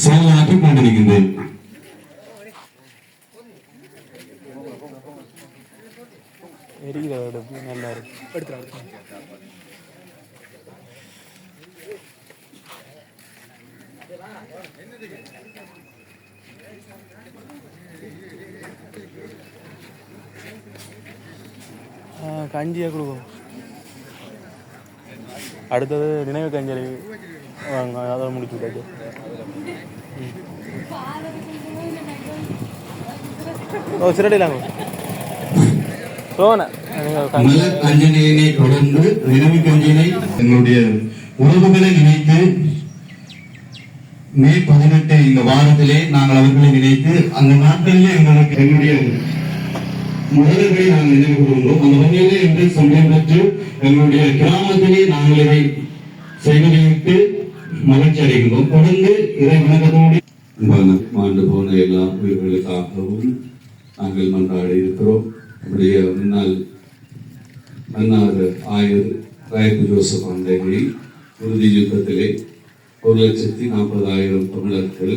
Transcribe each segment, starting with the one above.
செயலாற்றிக் கொண்டிருக்கின்றேன். கஞ்சியா கொடுக்கும். அடுத்தது நினைவு கஞ்சலி வாங்க, அதை முடிச்சு விட்டாச்சு. ஓ சிரடிலாங்க சோன அஞ்சலியினை தொடர்ந்து நினைவு கஞ்சனை எங்களுடைய உறவுகளை நினைத்து மே 18 இந்த வாரத்திலே நாங்கள் அவர்களை நினைத்து அந்த நாட்களிலே எங்களுக்கு எங்களுடைய முதல்களை நாங்கள் நினைவு கூறுகின்றோம். அந்த வகையிலே இன்று சமயம் பெற்று எங்களுடைய கிராமத்திலே நாங்கள் இதை செய்வதற்கு மகிழ்ச்சி அடைகின்றோம். தொடர்ந்து இதை வணக்கத்தோடு மாண்டு போன எல்லா உயிர்களுக்காகவும் நாங்கள் மன்றாடி இருக்கிறோம். நம்முடைய முன்னாள் மன்னார் ஆயர் ராயப்பு ஜோசப் ஆண்டகை உறுதி யுத்தத்திலே 1,40,000 தமிழர்கள்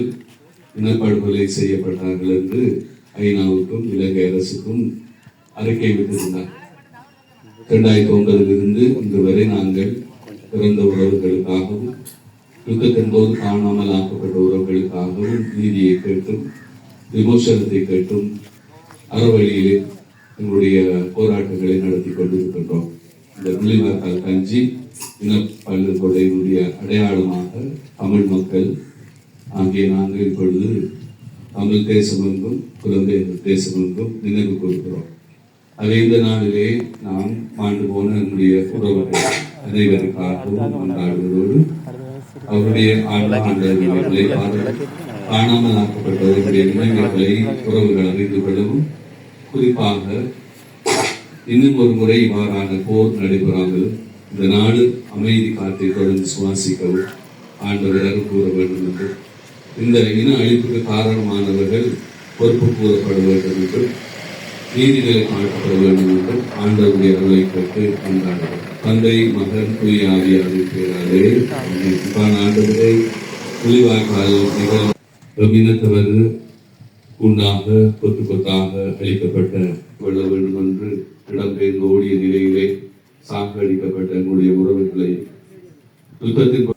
இனப்படுகொலை செய்யப்பட்டார்கள் என்று ஐநாவுக்கும் இலங்கை அரசுக்கும் அறிக்கை விட்டிருந்தார். 2009 இருந்து இன்று வரை நாங்கள் பிறந்த உறவுகளுக்காகவும் யுத்தத்தின் போது காணாமல் ஆக்கப்பட்ட உறவுகளுக்காகவும் நீதியை கேட்டும் விமோசனத்தை கேட்டும் அறவழியிலே எங்களுடைய போராட்டங்களை நடத்தி கொண்டிருக்கின்றோம். இந்த முள்ளிவாய்க்கால் கஞ்சி இனப்படுகொலையினுடைய அடையாளமாக தமிழ் மக்கள் ஆகிய நாங்கள் இப்பொழுது தமிழ் தேசம் என்றும் புலம்பெயர் தேசம் என்றும் நினைவு கூறுகிறோம். அதை இந்த நாளிலே நாம் மாண்டு போன நம்முடைய உறவுகள் அனைவருக்காகவும் கொண்டாடுவதோடு அவருடைய ஆண்டவர்களை காணாமல் ஆக்கப்பட்டவர்களுடைய நினைவுகளை உறவுகள் அறிந்து கொள்ளவும், குறிப்பாக இன்னும் ஒரு முறை இவ்வாறான போர் நடைபெறாமல் இந்த நாடு அமைதி காற்றை தொடர்ந்து சுவாசிக்கவும் ஆண்டவர் அருள் கூற வேண்டும் என்று, இந்த இன அழிப்புக்கு காரணமானவர்கள் பொறுப்பு கூறப்பட வேண்டும் என்றும் நீதிகளை காட்டப்பட வேண்டும் என்றும் ஆண்டவருடைய அருளை கேட்டு கொண்டாடுவார். தந்தை மகன் தூய ஆவியாரின் பெயராலே ஆண்டவரை முள்ளிவாய்க்கால் நிகழ்வினத்தவர் உண்டாக கொத்து கொத்தாக அளிக்கப்பட்ட கொள்ள வேண்டும் என்று இடம்பெயர்ந்து ஓடிய நிலையிலே சாக்கடிக்கப்பட்ட எங்களுடைய உறவுகளை யுத்தத்தின்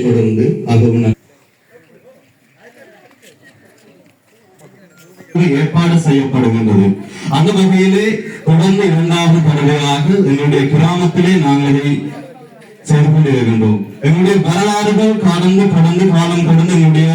தொடர்ந்து அதுவும் ஏற்பாடு செய்யப்படுகின்றது. அந்த வகையிலே தொடர்ந்து 2வது தடவையாக எங்களுடைய கிராமத்திலே நாங்கள் செய்து கொண்டிருக்கின்றோம். எங்களுடைய வரலாறுகள் கடந்து காலம் கடந்து எங்களுடைய